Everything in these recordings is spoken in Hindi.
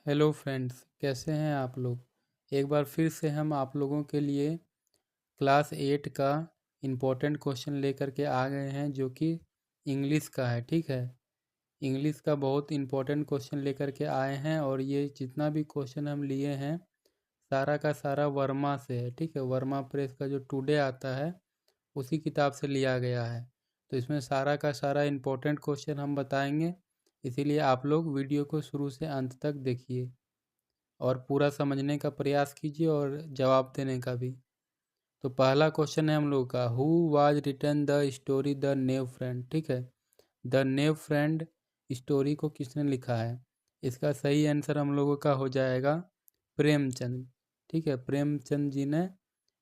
हेलो फ्रेंड्स, कैसे हैं आप लोग। एक बार फिर से हम आप लोगों के लिए क्लास 8 का इम्पोर्टेंट क्वेश्चन लेकर के आ गए हैं, जो कि इंग्लिश का है। ठीक है, इंग्लिश का बहुत इम्पोर्टेंट क्वेश्चन लेकर के आए हैं और ये जितना भी क्वेश्चन हम लिए हैं सारा का सारा वर्मा से है। ठीक है, वर्मा प्रेस का जो टुडे आता है उसी किताब से लिया गया है। तो इसमें सारा का सारा इम्पोर्टेंट क्वेश्चन हम बताएंगे, इसीलिए आप लोग वीडियो को शुरू से अंत तक देखिए और पूरा समझने का प्रयास कीजिए और जवाब देने का भी। तो पहला क्वेश्चन है हम लोग का, who was written the story the new friend. ठीक है, द नेव फ्रेंड स्टोरी को किसने लिखा है। इसका सही आंसर हम लोगों का हो जाएगा प्रेमचंद। ठीक है, प्रेमचंद जी ने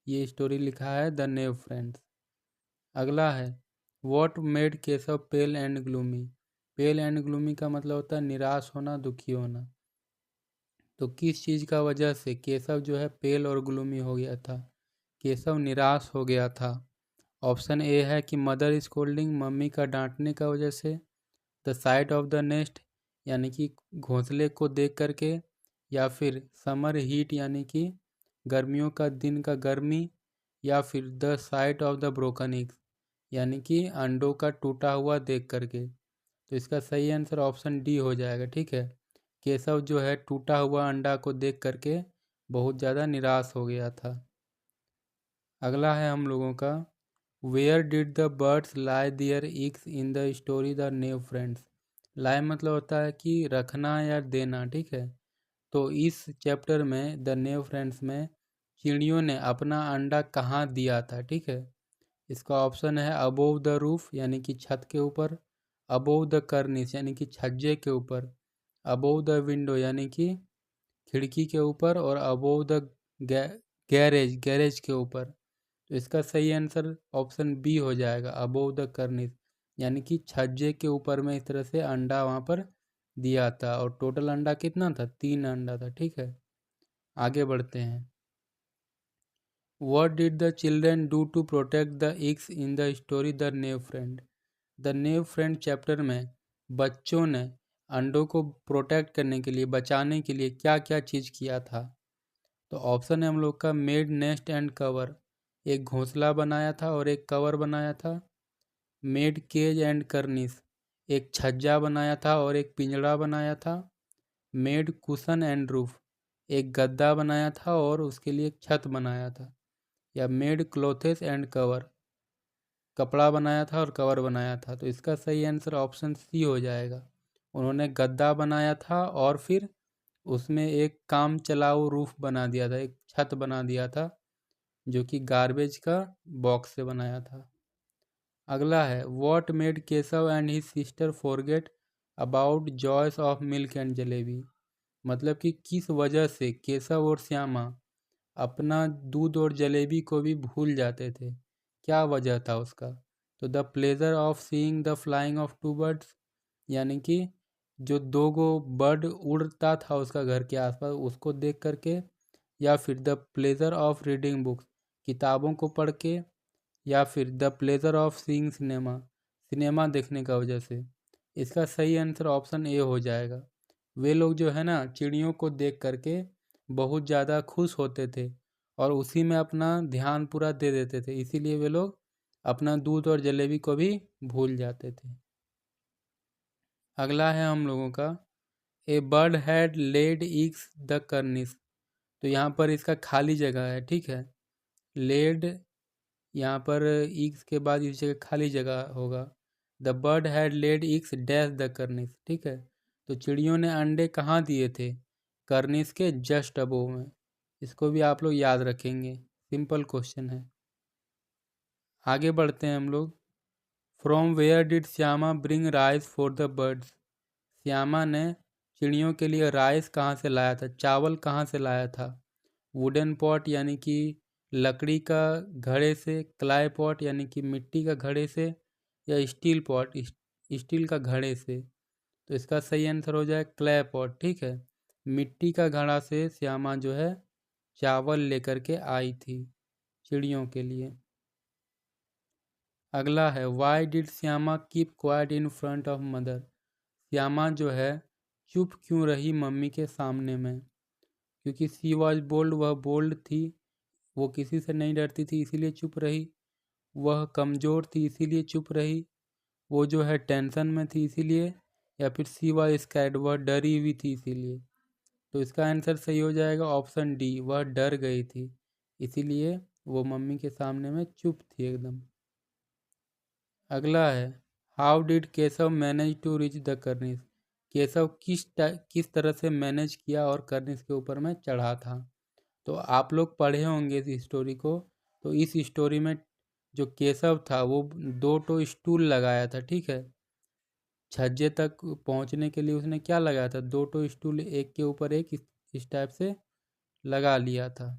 ये स्टोरी लिखा है द नेव फ्रेंड्स। अगला है, what made Keshav pale and gloomy. Pale and gloomy का मतलब होता है निराश होना, दुखी होना। तो किस चीज़ का वजह से केशव जो है पेल और ग्लूमी हो गया था, केशव निराश हो गया था। ऑप्शन ए है कि मदर स्कोल्डिंग, मम्मी का डांटने का वजह से, the site of the nest यानी कि घोंसले को देख करके, या फिर समर हीट यानी कि गर्मियों का दिन का गर्मी, या फिर the site of the broken eggs यानी कि अंडों का टूटा हुआ देख करके। तो इसका सही आंसर ऑप्शन डी हो जाएगा। ठीक है, केशव जो है टूटा हुआ अंडा को देख करके बहुत ज़्यादा निराश हो गया था। अगला है हम लोगों का, where did the birds lay their eggs in the story the naive friends. Lay मतलब होता है कि रखना या देना। ठीक है, तो इस चैप्टर में द नेव फ्रेंड्स में चिड़ियों ने अपना अंडा कहाँ दिया था। ठीक है, इसका ऑप्शन है अबोव द रूफ यानी कि छत के ऊपर, अबोव द कर्निस यानी कि छज्जे के ऊपर, अबोव द विंडो यानी कि खिड़की के ऊपर, और अबोव द गैरेज गैरेज के ऊपर। तो इसका सही आंसर ऑप्शन बी हो जाएगा, अबोव द कर्निस यानी कि छज्जे के ऊपर में इस तरह से अंडा वहाँ पर दिया था। और टोटल अंडा कितना था, 3 अंडा था। ठीक है, आगे बढ़ते हैं। What did the children do to protect the eggs in the story The Knave Friend? The new friend chapter में बच्चों ने अंडों को प्रोटेक्ट करने के लिए, बचाने के लिए क्या क्या चीज़ किया था। तो ऑप्शन है हम लोग का, मेड नेस्ट एंड कवर, एक घोंसला बनाया था और एक कवर बनाया था। मेड केज एंड कर्निस, एक छज्जा बनाया था और एक पिंजड़ा बनाया था। मेड कुशन एंड रूफ, एक गद्दा बनाया था और उसके लिए एक छत बनाया था। या मेड क्लोथेस एंड कवर, कपड़ा बनाया था और कवर बनाया था। तो इसका सही आंसर ऑप्शन सी हो जाएगा, उन्होंने गद्दा बनाया था और फिर उसमें एक काम चलाऊ रूफ बना दिया था, एक छत बना दिया था जो कि गार्बेज का बॉक्स से बनाया था। अगला है, what made Keshav and his sister forget about joys of milk and jalebi. मतलब कि किस वजह से केशव और श्यामा अपना दूध और जलेबी को भी भूल जाते थे, क्या वजह था उसका। तो the pleasure of seeing the flying of two birds यानी कि जो दो गो बर्ड उड़ता था उसका घर के आसपास, उसको देख करके, या फिर the pleasure of reading books, किताबों को पढ़ के, या फिर the pleasure of seeing cinema, cinema देखने का वजह से। इसका सही आंसर ऑप्शन ए हो जाएगा। वे लोग जो है ना चिड़ियों को देख करके बहुत ज़्यादा खुश होते थे और उसी में अपना ध्यान पूरा दे देते थे, इसीलिए वे लोग अपना दूध और जलेबी को भी भूल जाते थे। अगला है हम लोगों का, a bird had laid eggs the cornice. तो यहाँ पर इसका खाली जगह है। ठीक है, लेड यहाँ पर इग्स के बाद इस जगह खाली जगह होगा। The bird had laid eggs dash the cornice. ठीक है, तो चिड़ियों ने अंडे कहाँ दिए थे, कर्निस के जस्ट अबोव में। इसको भी आप लोग याद रखेंगे, सिंपल क्वेश्चन है। आगे बढ़ते हैं हम लोग, from where did Shyama bring rice for the birds. Shyama ने चिड़ियों के लिए राइस कहाँ से लाया था, चावल कहाँ से लाया था। वुडन पॉट यानी कि लकड़ी का घड़े से, क्लाई पॉट यानी कि मिट्टी का घड़े से, या स्टील पॉट, स्टील का घड़े से। तो इसका सही आंसर हो जाए क्ले पॉट। ठीक है, मिट्टी का घड़ा से श्यामा जो है चावल लेकर के आई थी चिड़ियों के लिए। अगला है, why did Shyama keep quiet in front of mother. Shyama जो है चुप क्यों रही मम्मी के सामने में? क्योंकि सी वॉज बोल्ड, वह बोल्ड थी, वो किसी से नहीं डरती थी इसीलिए चुप रही। वह कमज़ोर थी इसीलिए चुप रही। वो जो है टेंशन में थी इसीलिए, या फिर सी वॉज स्कैर्ड, वह डरी हुई थी इसीलिए। तो इसका आंसर सही हो जाएगा ऑप्शन डी, वह डर गई थी इसीलिए वो मम्मी के सामने में चुप थी एकदम। अगला है, how did Keshav manage to reach the cornice? Keshav किस तरह से मैनेज किया और कर्निस के ऊपर में चढ़ा था? तो आप लोग पढ़े होंगे इस स्टोरी को। तो इस स्टोरी में जो केशव था वो 2 स्टूल लगाया था, ठीक है। छज्जे तक पहुंचने के लिए उसने क्या लगाया था? 2 स्टूल एक के ऊपर एक इस टाइप से लगा लिया था।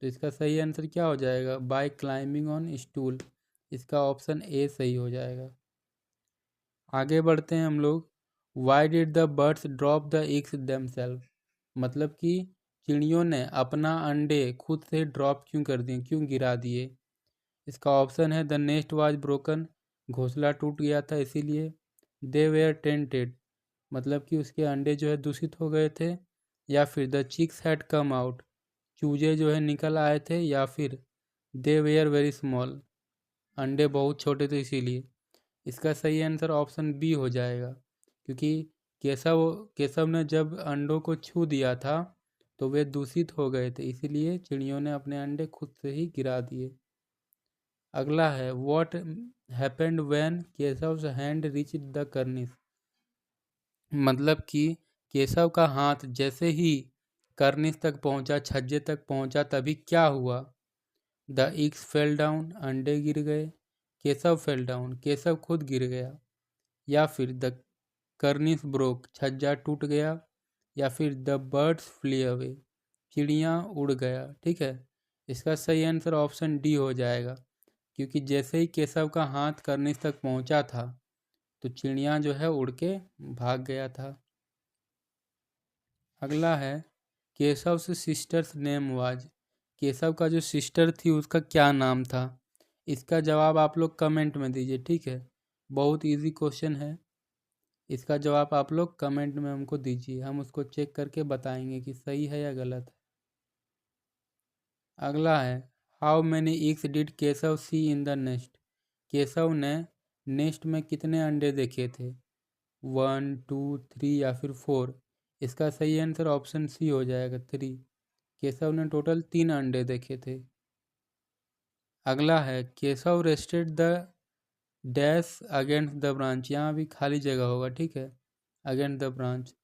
तो इसका सही आंसर क्या हो जाएगा? By climbing on stool. इसका ऑप्शन ए सही हो जाएगा। आगे बढ़ते हैं हम लोग। Why did the birds drop the eggs themselves? मतलब कि चिड़ियों ने अपना अंडे खुद से ड्रॉप क्यों कर दिए, क्यों गिरा दिए? इसका ऑप्शन है द नेस्ट वाज ब्रोकन, घोंसला टूट गया था इसीलिए। दे वेयर टेंटेड, मतलब कि उसके अंडे जो है दूषित हो गए थे। या फिर the chicks had come out, चूजे जो है निकल आए थे। या फिर दे वेयर वेरी स्मॉल, अंडे बहुत छोटे थे इसीलिए। इसका सही आंसर ऑप्शन बी हो जाएगा, क्योंकि केशव केशव ने जब अंडों को छू दिया था तो वे दूषित हो गए थे, इसीलिए चिड़ियों ने अपने अंडे खुद से ही गिरा दिए। अगला है, what happened when Keshav's hand reach the cornice? मतलब कि केशव का हाथ जैसे ही कर्निस तक पहुंचा, छज्जे तक पहुंचा, तभी क्या हुआ? द इग्स फेल डाउन, अंडे गिर गए। केशव फेल डाउन, केशव खुद गिर गया। या फिर द कर्निस ब्रोक, छज्जा टूट गया। या फिर द बर्ड्स फ्ली अवे, चिड़िया उड़ गया। ठीक है, इसका सही आंसर ऑप्शन डी हो जाएगा, क्योंकि जैसे ही केशव का हाथ कर्निस तक पहुंचा था तो चिड़िया जो है उड़ के भाग गया था। अगला है, केशव से सिस्टर्स नेम वाज? केशव का जो सिस्टर थी उसका क्या नाम था? इसका जवाब आप लोग कमेंट में दीजिए, ठीक है। बहुत इजी क्वेश्चन है, इसका जवाब आप लोग कमेंट में हमको दीजिए, हम उसको चेक करके बताएंगे कि सही है या गलत है। अगला है, how many eggs did Keshav see in the nest? Keshav ने नेस्ट में कितने अंडे देखे थे? 1, 2, 3 या फिर 4? इसका सही आंसर ऑप्शन सी हो जाएगा, 3। केशव ने टोटल 3 अंडे देखे थे। अगला है, Keshav rested the dash against the branch? यहाँ भी खाली जगह होगा, ठीक है, अगेंस्ट द ब्रांच।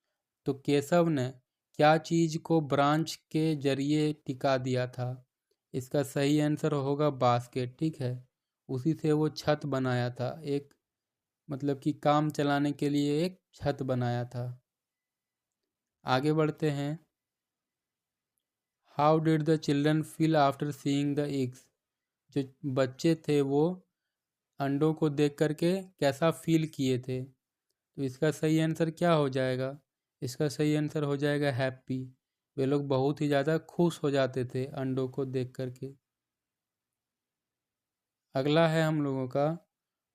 तो केशव ने क्या चीज़ को ब्रांच के जरिए टिका दिया था? इसका सही आंसर होगा बास्केट, ठीक है। उसी से वो छत बनाया था, एक मतलब कि काम चलाने के लिए एक छत बनाया था। आगे बढ़ते हैं, how did the children feel after seeing the eggs? जो बच्चे थे वो अंडों को देख करके कैसा फील किए थे? तो इसका सही आंसर क्या हो जाएगा? इसका सही आंसर हो जाएगा हैप्पी। वे लोग बहुत ही ज़्यादा खुश हो जाते थे अंडों को देख करके। अगला है हम लोगों का,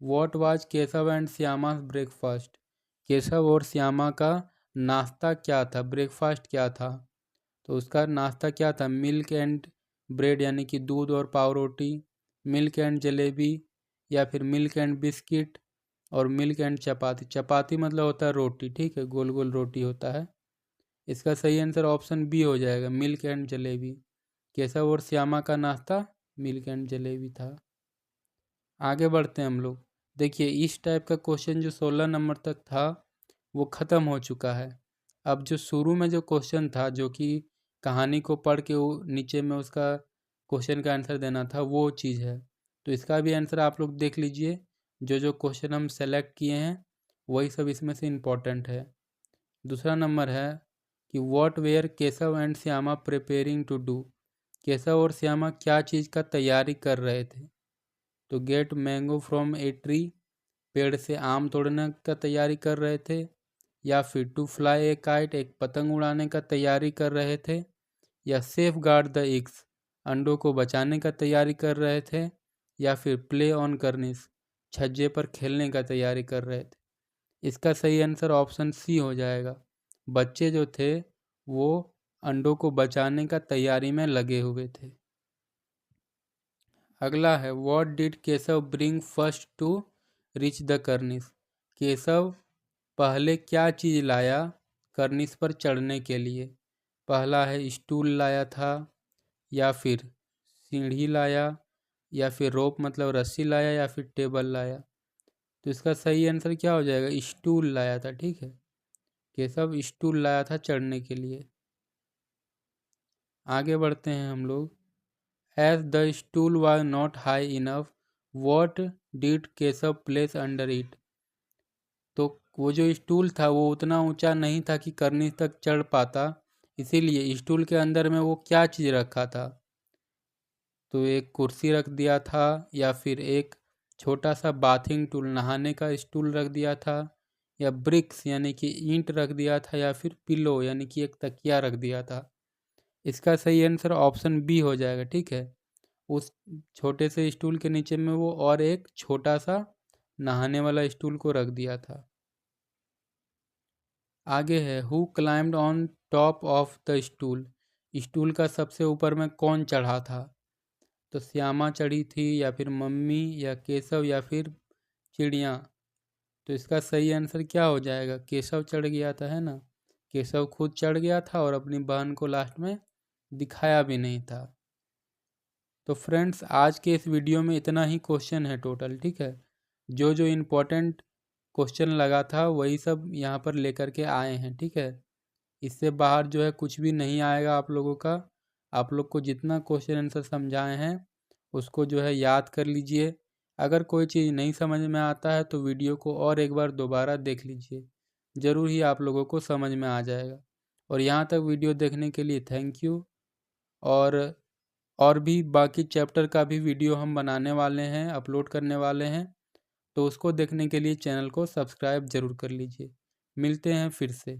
what was Keshav and Shyama's breakfast? Keshav और श्यामा का नाश्ता क्या था, ब्रेकफास्ट क्या था? तो उसका नाश्ता क्या था? मिल्क एंड ब्रेड, यानी कि दूध और पाव रोटी। मिल्क एंड जलेबी, या फिर मिल्क एंड बिस्किट, और मिल्क एंड चपाती। चपाती मतलब होता है रोटी, ठीक है, गोल गोल रोटी होता है। इसका सही आंसर ऑप्शन बी हो जाएगा, मिल्क एंड जलेबी। केशव और श्यामा का नाश्ता मिल्क एंड जलेबी था। आगे बढ़ते हैं हम लोग। देखिए, इस टाइप का क्वेश्चन जो 16 नंबर तक था वो ख़त्म हो चुका है। अब जो शुरू में जो क्वेश्चन था, जो कि कहानी को पढ़ के वो नीचे में उसका क्वेश्चन का आंसर देना था, वो चीज़ है। तो इसका भी आंसर आप लोग देख लीजिए। जो जो क्वेश्चन हम सेलेक्ट किए हैं वही सब इसमें से इम्पोर्टेंट है। दूसरा नंबर है कि what were Keshav and Shyama preparing to do? Keshav और श्यामा क्या चीज़ का तैयारी कर रहे थे? तो get mango from a tree, पेड़ से आम तोड़ने का तैयारी कर रहे थे। या फिर टू फ्लाई ए काइट, एक पतंग उड़ाने का तैयारी कर रहे थे। या सेफ गार्ड द एग्स, अंडों को बचाने का तैयारी कर रहे थे। या फिर प्ले ऑन कर्निस, छज्जे पर खेलने का तैयारी कर रहे थे। इसका सही आंसर ऑप्शन सी हो जाएगा। बच्चे जो थे वो अंडों को बचाने का तैयारी में लगे हुए थे। अगला है what did Keshav bring first to reach the cornice. Keshav पहले क्या चीज़ लाया कर्निस पर चढ़ने के लिए। पहला है स्टूल लाया था, या फिर सीढ़ी लाया, या फिर रोप मतलब रस्सी लाया, या फिर टेबल लाया। तो इसका सही आंसर क्या हो जाएगा, स्टूल लाया था। ठीक है, केशव स्टूल लाया था चढ़ने के लिए। आगे बढ़ते हैं हम लोग। As the stool was not high enough what did Keshav place under it. तो वो जो स्टूल था वो उतना ऊंचा नहीं था कि कर्निस तक चढ़ पाता, इसीलिए स्टूल के अंदर में वो क्या चीज़ रखा था। तो एक कुर्सी रख दिया था, या फिर एक छोटा सा बाथिंग टूल नहाने का स्टूल रख दिया था, या ब्रिक्स यानी कि ईंट रख दिया था, या फिर पिलो यानी कि एक तकिया रख दिया था। इसका सही आंसर ऑप्शन बी हो जाएगा। ठीक है, उस छोटे से स्टूल के नीचे में वो और एक छोटा सा नहाने वाला स्टूल को रख दिया था। आगे है who climbed on top of the stool. Stool का सबसे ऊपर में कौन चढ़ा था। तो श्यामा चढ़ी थी, या फिर मम्मी, या केशव, या फिर चिड़िया। तो इसका सही आंसर क्या हो जाएगा, केशव चढ़ गया था, है ना। केशव खुद चढ़ गया था और अपनी बहन को लास्ट में दिखाया भी नहीं था। तो फ्रेंड्स आज के इस वीडियो में इतना ही क्वेश्चन है टोटल। ठीक है, जो जो इम्पोर्टेंट क्वेश्चन लगा था वही सब यहाँ पर लेकर के आए हैं। ठीक है, इससे बाहर जो है कुछ भी नहीं आएगा आप लोगों का। आप लोग को जितना क्वेश्चन आंसर समझाए हैं उसको जो है याद कर लीजिए। अगर कोई चीज़ नहीं समझ में आता है तो वीडियो को और एक बार दोबारा देख लीजिए, ज़रूर ही आप लोगों को समझ में आ जाएगा। और यहाँ तक वीडियो देखने के लिए थैंक यू। और भी बाकी चैप्टर का भी वीडियो हम बनाने वाले हैं, अपलोड करने वाले हैं, तो उसको देखने के लिए चैनल को सब्सक्राइब ज़रूर कर लीजिए। मिलते हैं फिर से।